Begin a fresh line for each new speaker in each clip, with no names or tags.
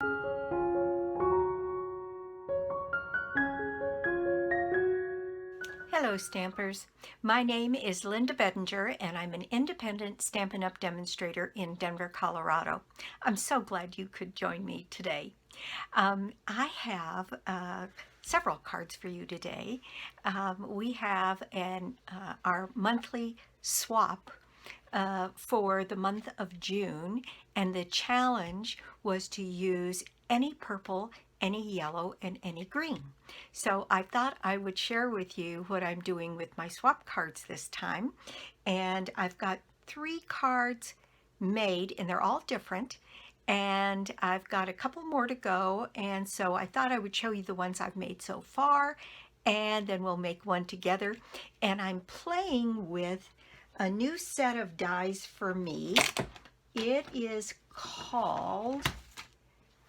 Hello Stampers, my name is Linda Bedinger and I'm an independent Stampin' Up! Demonstrator in Denver, Colorado. I'm so glad you could join me today. I have several cards for you today. We have our monthly swap for the month of June, and the challenge was to use any purple, any yellow, and any green. So I thought I would share with you what I'm doing with my swap cards this time. And I've got 3 cards made, and they're all different. And I've got a couple more to go, and so I thought I would show you the ones I've made so far, and then we'll make one together. And I'm playing with a new set of dies for me. It is called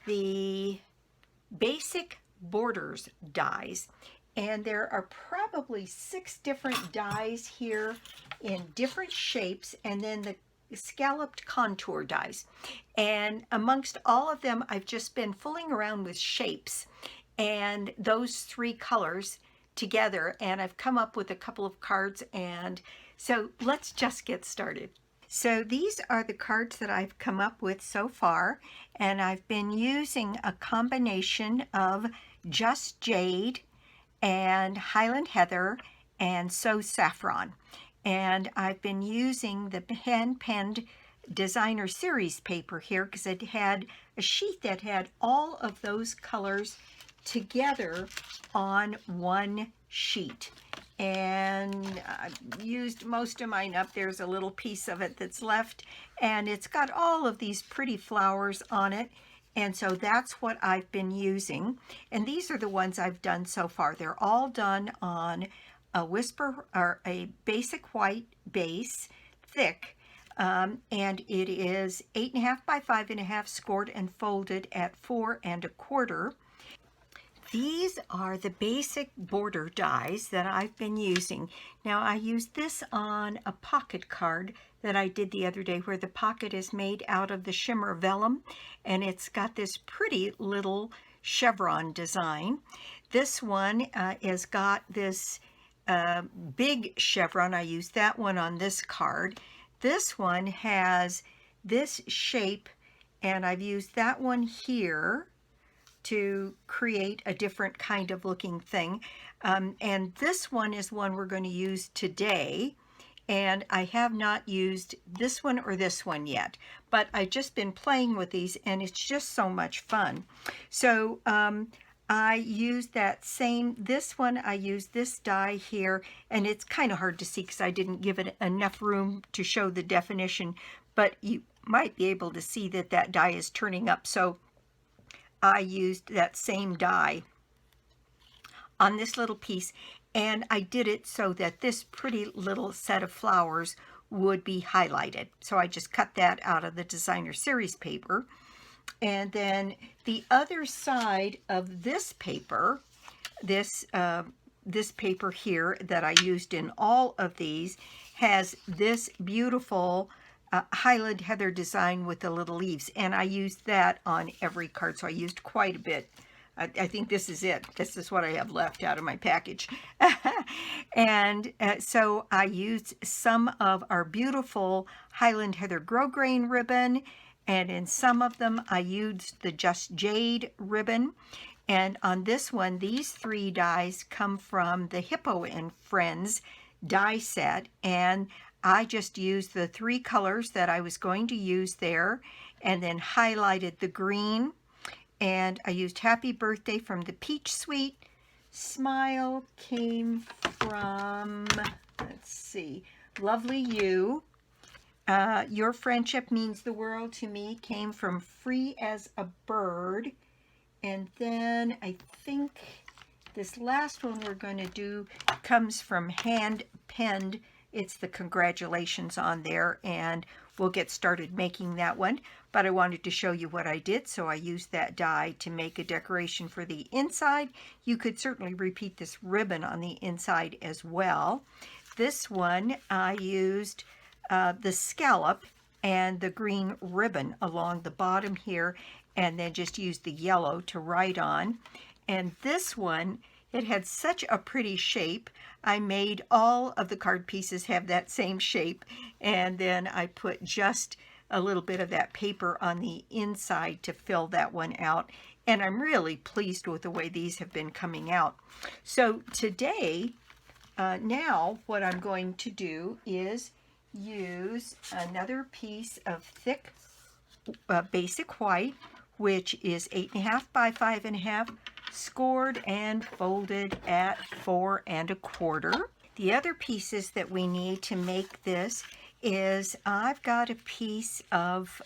the Basic Borders dies, and there are probably 6 different dies here in different shapes, and then the scalloped contour dies. And amongst all of them, I've just been fooling around with shapes and those 3 colors together, and I've come up with a couple of cards, and so let's just get started. So these are the cards that I've come up with so far, and I've been using a combination of just Jade and Highland Heather and Saffron. And I've been using the hand-penned designer series paper here because it had a sheet that had all of those colors together on one sheet. And I've used most of mine up. There's a little piece of it that's left, and it's got all of these pretty flowers on it, and so that's what I've been using. And these are the ones I've done so far. They're all done on a basic white base, thick, and it is 8.5 by 5.5 scored and folded at 4 1/4. These are the basic border dies that I've been using. Now I used this on a pocket card that I did the other day where the pocket is made out of the shimmer vellum, and it's got this pretty little chevron design. This one has got this big chevron. I used that one on this card. This one has this shape, and I've used that one here to create a different kind of looking thing. And this one is one we're going to use today. And I have not used this one or this one yet, but I've just been playing with these, and it's just so much fun. So I used this one, I used this die here, and it's kind of hard to see because I didn't give it enough room to show the definition, but you might be able to see that that die is turning up. So I used that same die on this little piece, and I did it so that this pretty little set of flowers would be highlighted. So I just cut that out of the designer series paper. And then the other side of this paper, this paper here that I used in all of these, has this beautiful Highland Heather design with the little leaves, and I used that on every card, so I used quite a bit. I think this is it. This is what I have left out of my package. And so I used some of our beautiful Highland Heather grosgrain ribbon, and in some of them I used the Just Jade ribbon. And on this one, these 3 dies come from the Hippo and Friends die set, and I just used the 3 colors that I was going to use there, and then highlighted the green, and I used Happy Birthday from the Peach Suite. Smile came from, let's see, Lovely You. Your Friendship Means the World to Me came from Free as a Bird. And then I think this last one we're going to do comes from Hand Penned. It's the congratulations on there, and we'll get started making that one. But I wanted to show you what I did, so I used that die to make a decoration for the inside. You could certainly repeat this ribbon on the inside as well. This one I used the scallop and the green ribbon along the bottom here, and then just used the yellow to write on. And this one, it had such a pretty shape. I made all of the card pieces have that same shape, and then I put just a little bit of that paper on the inside to fill that one out. And I'm really pleased with the way these have been coming out. So today, now what I'm going to do is use another piece of thick basic white, which is 8.5 by 5.5, scored and folded at 4 1/4. The other pieces that we need to make this is I've got a piece of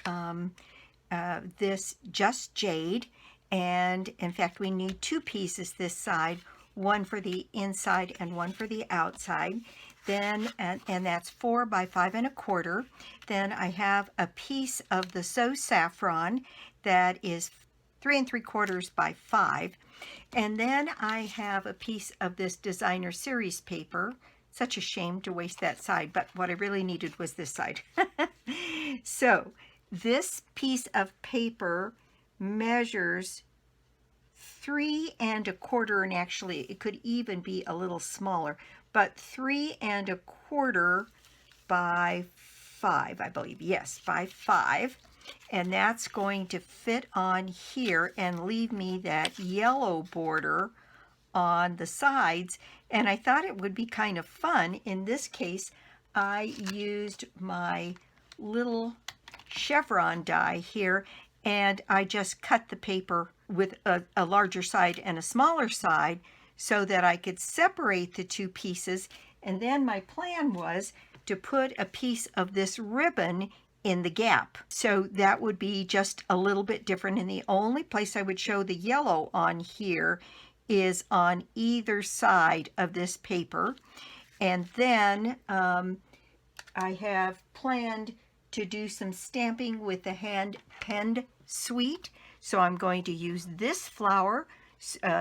this just Jade, and in fact we need 2 pieces this side, one for the inside and one for the outside. Then and that's 4 by 5 1/4. Then I have a piece of the Saffron that is 3 3/4 by 5. And then I have a piece of this designer series paper. Such a shame to waste that side, but what I really needed was this side. So this piece of paper measures 3 1/4, and actually it could even be a little smaller, but 3 1/4 by 5, I believe. Yes, by 5. And that's going to fit on here and leave me that yellow border on the sides. And I thought it would be kind of fun. In this case, I used my little chevron die here, and I just cut the paper with a larger side and a smaller side so that I could separate the 2 pieces. And then my plan was to put a piece of this ribbon in the gap. So that would be just a little bit different. And the only place I would show the yellow on here is on either side of this paper. And then I have planned to do some stamping with the hand penned suite. So I'm going to use this flower.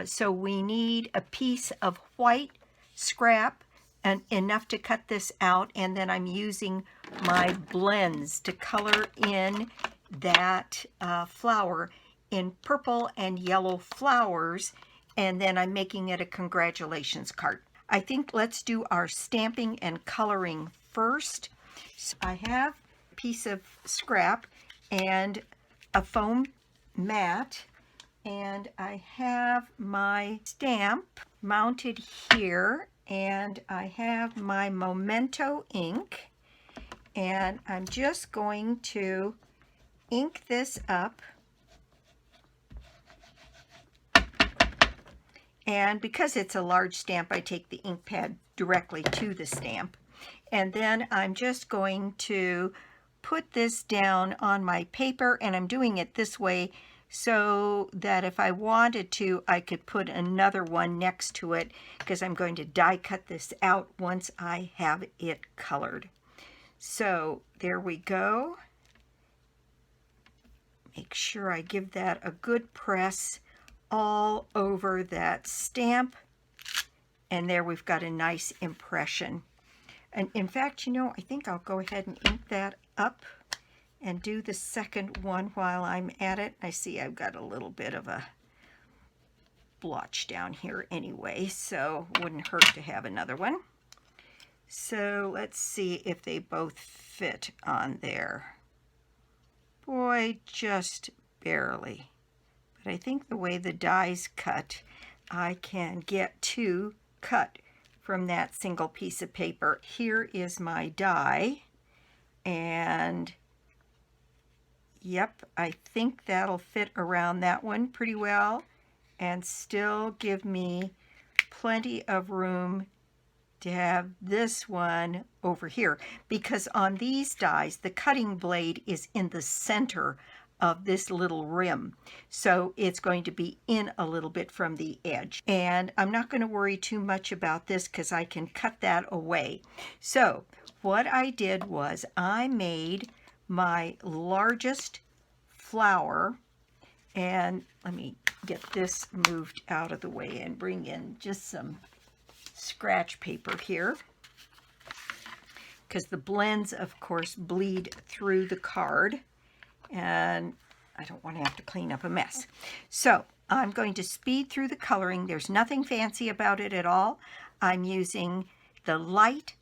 So we need a piece of white scrap and enough to cut this out, and then I'm using my blends to color in that flower in purple and yellow flowers, and then I'm making it a congratulations card. I think let's do our stamping and coloring first. So I have a piece of scrap and a foam mat, and I have my stamp mounted here, and I have my Memento ink, and I'm just going to ink this up. And because it's a large stamp, I take the ink pad directly to the stamp. And then I'm just going to put this down on my paper, and I'm doing it this way so that if I wanted to, I could put another one next to it, because I'm going to die cut this out once I have it colored. So there we go. Make sure I give that a good press all over that stamp, and there we've got a nice impression. And in fact, you know, I think I'll go ahead and ink that up and do the second one while I'm at it. I see I've got a little bit of a blotch down here anyway, so it wouldn't hurt to have another one. So let's see if they both fit on there. Boy, just barely. But I think the way the die's cut, I can get 2 cut from that single piece of paper. Here is my die, and yep, I think that'll fit around that one pretty well and still give me plenty of room to have this one over here, because on these dies the cutting blade is in the center of this little rim, so it's going to be in a little bit from the edge. And I'm not going to worry too much about this because I can cut that away. So what I did was I made my largest flower, and let me get this moved out of the way and bring in just some scratch paper here, because the blends of course bleed through the card. And I don't want to have to clean up a mess. So I'm going to speed through the coloring. There's nothing fancy about it at all. I'm using the light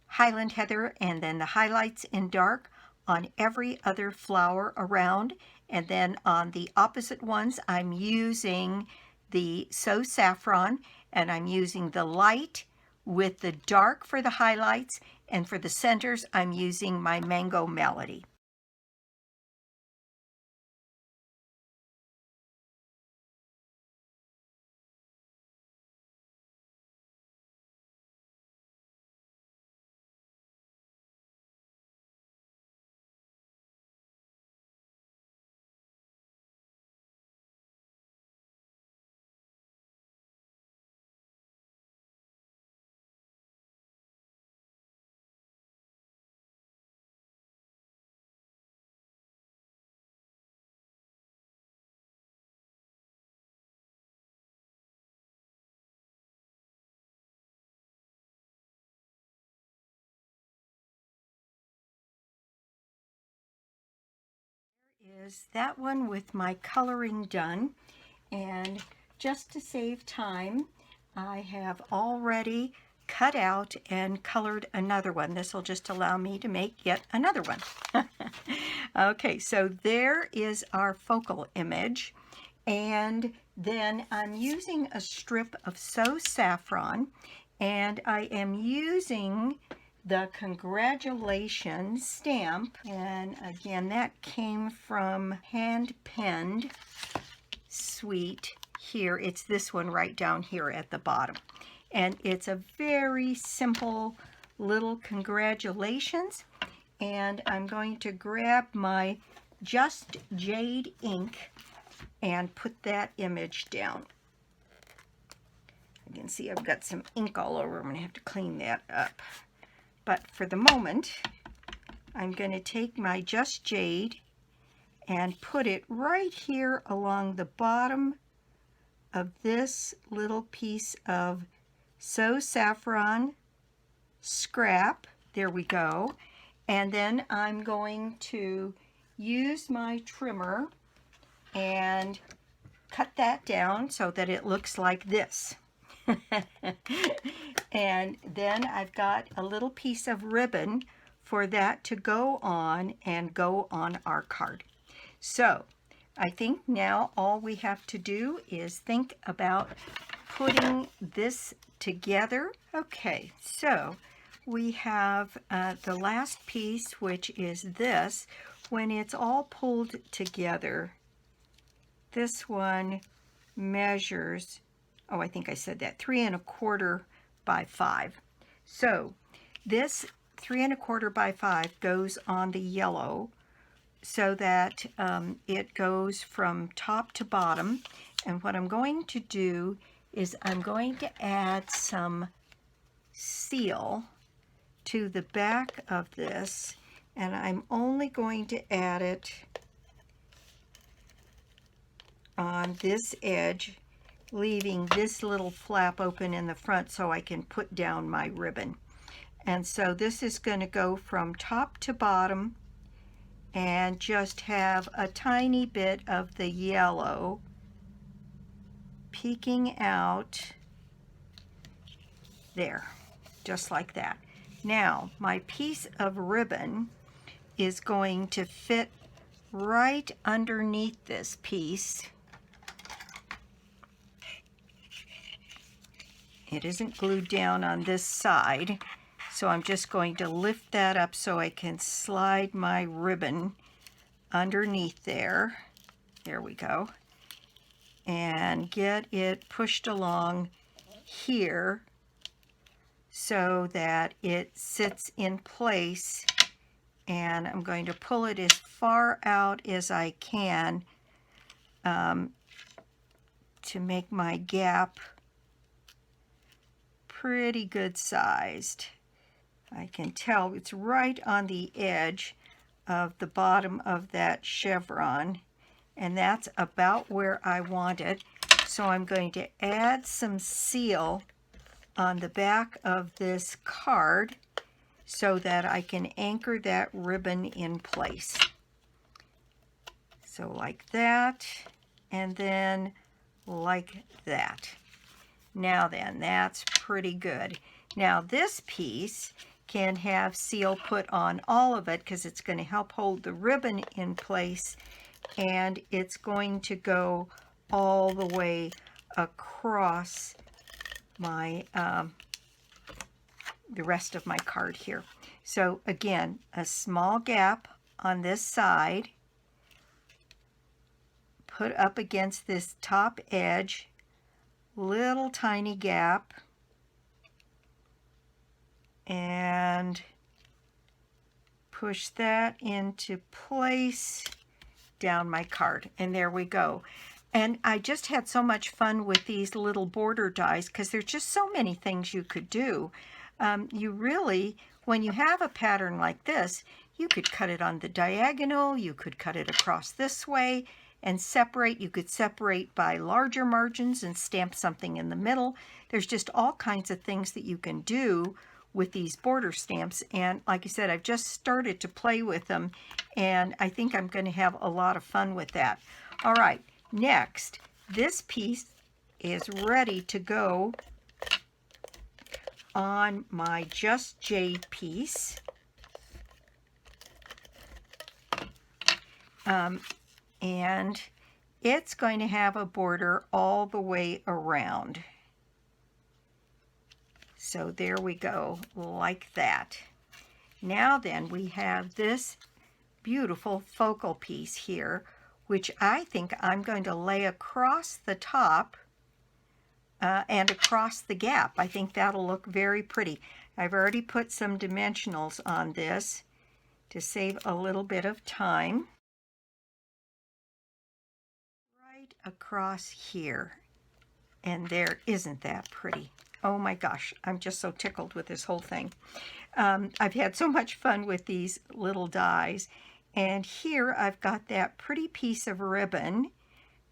Highland Heather and then the highlights in dark on every other flower around. And then on the opposite ones, I'm using the Saffron, and I'm using the light with the dark for the highlights, and for the centers, I'm using my Mango Melody. Is that one with my coloring done, and just to save time, I have already cut out and colored another one. This will just allow me to make yet another one. Okay, so there is our focal image, and then I'm using a strip of Saffron, and I am using the congratulations stamp, and again that came from Hand Penned Sweet. Here it's this one right down here at the bottom, and it's a very simple little congratulations. And I'm going to grab my Just Jade ink and put that image down. You can see I've got some ink all over. I'm going to have to clean that up. But for the moment, I'm going to take my Just Jade and put it right here along the bottom of this little piece of Saffron scrap. There we go. And then I'm going to use my trimmer and cut that down so that it looks like this. And then I've got a little piece of ribbon for that to go on and go on our card. So I think now all we have to do is think about putting this together. Okay, so we have the last piece, which is this. When it's all pulled together, this one measures, oh, I think I said that, 3 1/4 by 5. So this 3 1/4 by 5 goes on the yellow, so that it goes from top to bottom. And what I'm going to do is I'm going to add some seal to the back of this, and I'm only going to add it on this edge, leaving this little flap open in the front so I can put down my ribbon. And so this is going to go from top to bottom and just have a tiny bit of the yellow peeking out there, just like that. Now my piece of ribbon is going to fit right underneath this piece. It isn't glued down on this side, so I'm just going to lift that up so I can slide my ribbon underneath there. There we go. And get it pushed along here so that it sits in place. And I'm going to pull it as far out as I can to make my gap pretty good sized. I can tell it's right on the edge of the bottom of that chevron, and that's about where I want it. So I'm going to add some seal on the back of this card so that I can anchor that ribbon in place. So like that, and then like that. Now then, that's pretty good. Now this piece can have seal put on all of it because it's going to help hold the ribbon in place, and it's going to go all the way across my the rest of my card here. So again, a small gap on this side, put up against this top edge, little tiny gap, and push that into place down my card, and there we go. And I just had so much fun with these little border dies because there's just so many things you could do. You really, when you have a pattern like this, you could cut it on the diagonal, you could cut it across this way and separate. You could separate by larger margins and stamp something in the middle. There's just all kinds of things that you can do with these border stamps, and like I said, I've just started to play with them, and I think I'm going to have a lot of fun with that. All right, next, this piece is ready to go on my Just Jade piece. And it's going to have a border all the way around. So there we go, like that. Now then, we have this beautiful focal piece here, which I think I'm going to lay across the top and across the gap. I think that'll look very pretty. I've already put some dimensionals on this to save a little bit of time. Right across here. And there, isn't that pretty? Oh my gosh, I'm just so tickled with this whole thing. I've had so much fun with these little dies. And here I've got that pretty piece of ribbon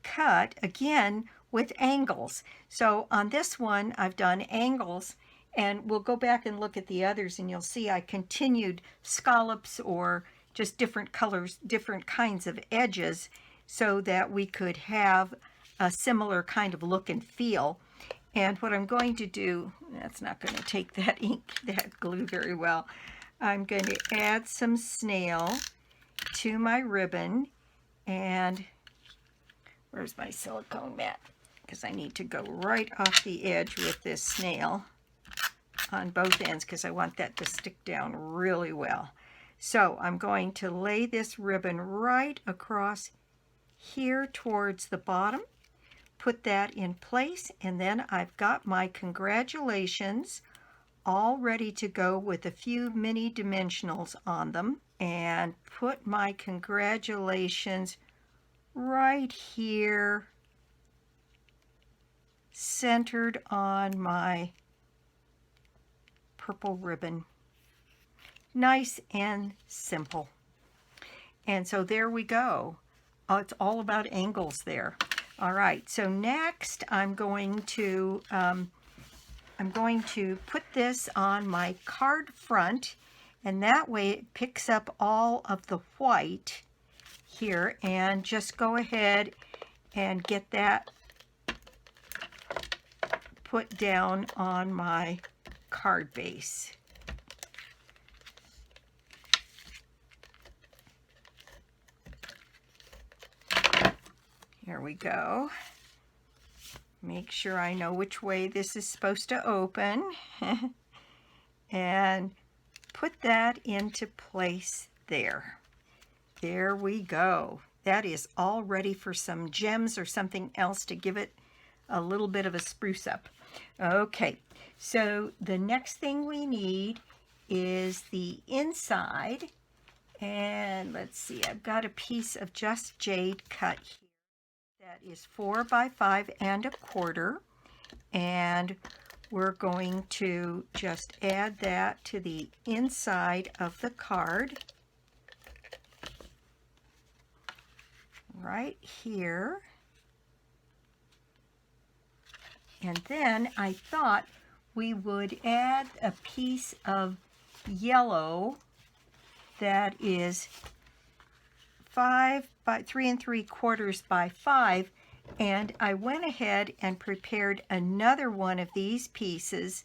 cut, again, with angles. So on this one, I've done angles, and we'll go back and look at the others, and you'll see I continued scallops or just different colors, different kinds of edges, so that we could have a similar kind of look and feel. And what I'm going to do, that's not going to take that ink, that glue very well. I'm going to add some snail to my ribbon, and where's my silicone mat? Because I need to go right off the edge with this snail on both ends because I want that to stick down really well. So I'm going to lay this ribbon right across here towards the bottom, put that in place, and then I've got my congratulations all ready to go with a few mini dimensionals on them, and put my congratulations right here, centered on my purple ribbon. Nice and simple. And so there we go. It's all about angles there. All right, so next I'm going to put this on my card front, and that way it picks up all of the white here, and just go ahead and get that put down on my card base. Here we go. Make sure I know which way this is supposed to open. And put that into place there. There we go. That is all ready for some gems or something else to give it a little bit of a spruce up. Okay, so the next thing we need is the inside. And let's see, I've got a piece of Just Jade cut here. That is 4 by 5 1/4, and we're going to just add that to the inside of the card right here. And then I thought we would add a piece of yellow that is 3 3/4 by 5, and I went ahead and prepared another one of these pieces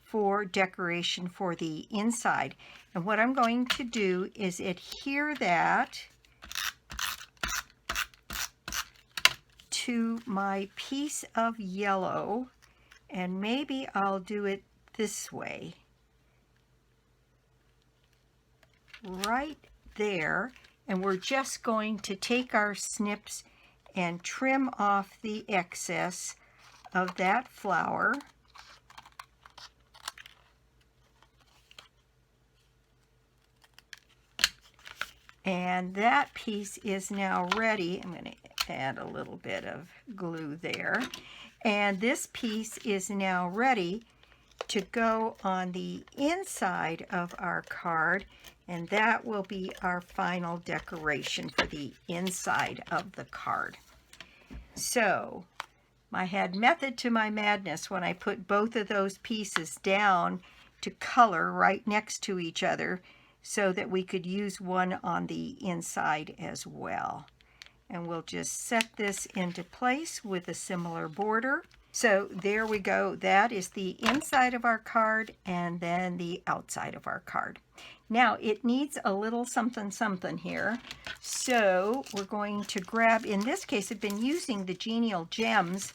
for decoration for the inside. And what I'm going to do is adhere that to my piece of yellow, and maybe I'll do it this way, right there. And we're just going to take our snips and trim off the excess of that flower. And that piece is now ready. I'm going to add a little bit of glue there. And this piece is now ready to go on the inside of our card, and that will be our final decoration for the inside of the card. So I had method to my madness when I put both of those pieces down to color right next to each other so that we could use one on the inside as well. And we'll just set this into place with a similar border. So there we go. That is the inside of our card and then the outside of our card. Now it needs a little something something here. So we're going to grab, in this case I've been using the Genial Gems,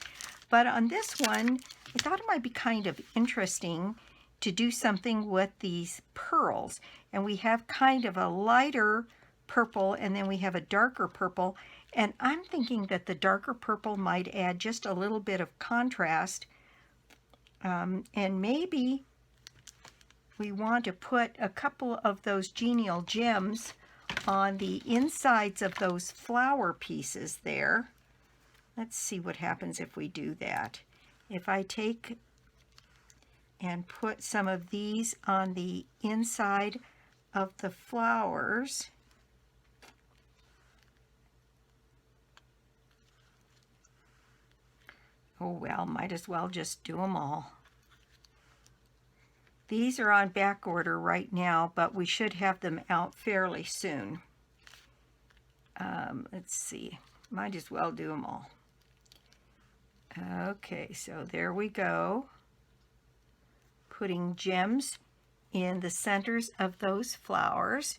but on this one I thought it might be kind of interesting to do something with these pearls. And we have kind of a lighter purple and then we have a darker purple. And I'm thinking that the darker purple might add just a little bit of contrast. And maybe we want to put a couple of those Genial Gems on the insides of those flower pieces there. Let's see what happens if we do that. If I take and put some of these on the inside of the flowers, oh well, might as well just do them all. These are on back order right now, but we should have them out fairly soon. Let's see, might as well do them all. Okay, so there we go. Putting gems in the centers of those flowers.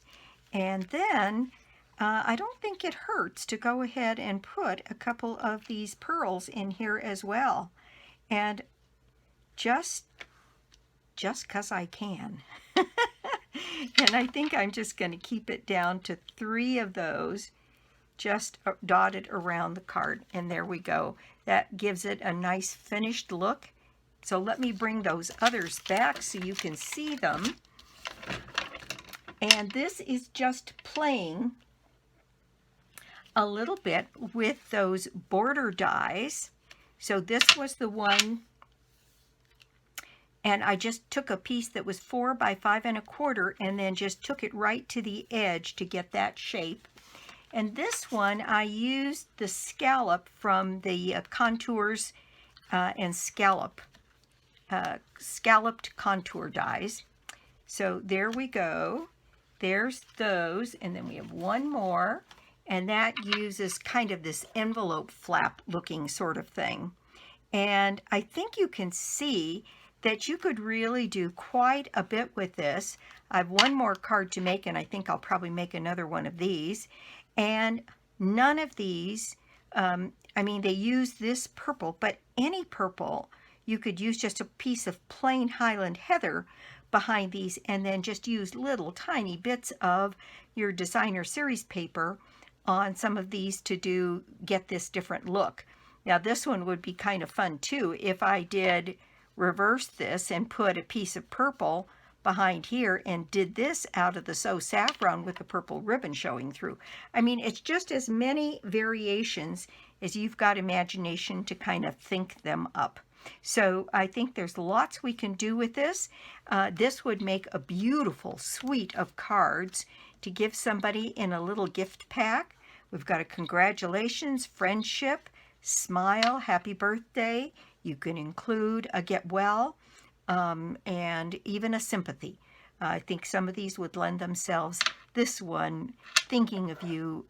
And then I don't think it hurts to go ahead and put a couple of these pearls in here as well. And just because I can. And I think I'm just going to keep it down to 3 of those just dotted around the card. And there we go. That gives it a nice finished look. So let me bring those others back so you can see them. And this is just playing a little bit with those border dies. So this was the one, and I just took a piece that was 4 by 5 1/4 and then just took it right to the edge to get that shape. And this one I used the scallop from the Contours and Scalloped contour dies. So there we go. There's those, and then we have one more, and that uses kind of this envelope flap looking sort of thing. And I think you can see that you could really do quite a bit with this. I have one more card to make, and I think I'll probably make another one of these. And none of these, I mean, they use this purple, but any purple, you could use just a piece of plain Highland heather behind these and then just use little tiny bits of your designer series paper on some of these to get this different look. Now this one would be kind of fun too if I did reverse this and put a piece of purple behind here and did this out of the Saffron with the purple ribbon showing through. I mean, it's just as many variations as you've got imagination to kind of think them up. So I think there's lots we can do with this. This would make a beautiful suite of cards to give somebody in a little gift pack. We've got a congratulations, friendship, smile, happy birthday. You can include a get well, and even a sympathy. I think some of these would lend themselves this one, thinking of you,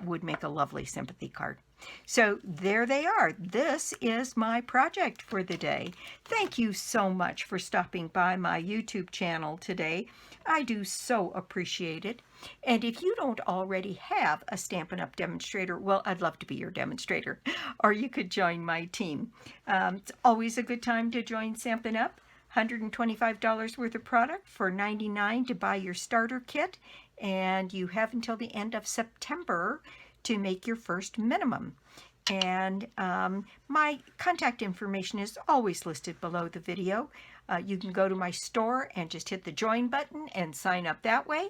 would make a lovely sympathy card. So there they are. This is my project for the day. Thank you so much for stopping by my YouTube channel today. I do so appreciate it. And if you don't already have a Stampin' Up! Demonstrator, well, I'd love to be your demonstrator, or you could join my team. It's always a good time to join Stampin' Up! $125 worth of product for $99 to buy your starter kit, and you have until the end of September to make your first minimum. And my contact information is always listed below the video. You can go to my store and just hit the join button and sign up that way.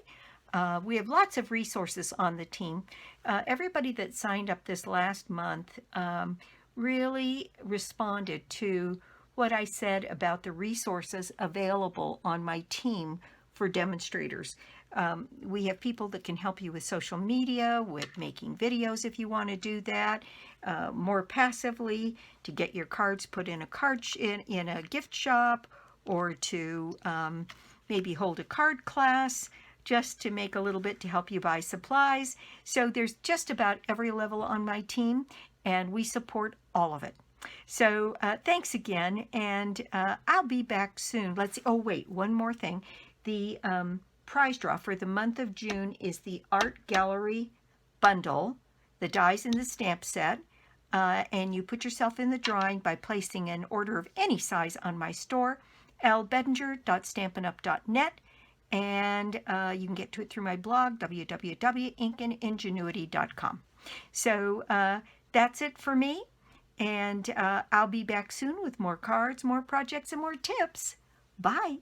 We have lots of resources on the team. Everybody that signed up this last month really responded to what I said about the resources available on my team for demonstrators. We have people that can help you with social media, with making videos if you want to do that, more passively to get your cards put in in a gift shop, or to maybe hold a card class, just to make a little bit to help you buy supplies. So there's just about every level on my team, and we support all of it. So thanks again, and I'll be back soon. Let's see. Oh, wait, one more thing. The prize draw for the month of June is the Art Gallery Bundle, the dies in the stamp set, and you put yourself in the drawing by placing an order of any size on my store, lbedinger.stampinup.net, and you can get to it through my blog, www.ingenuity.com. So that's it for me. And I'll be back soon with more cards, more projects, and more tips. Bye.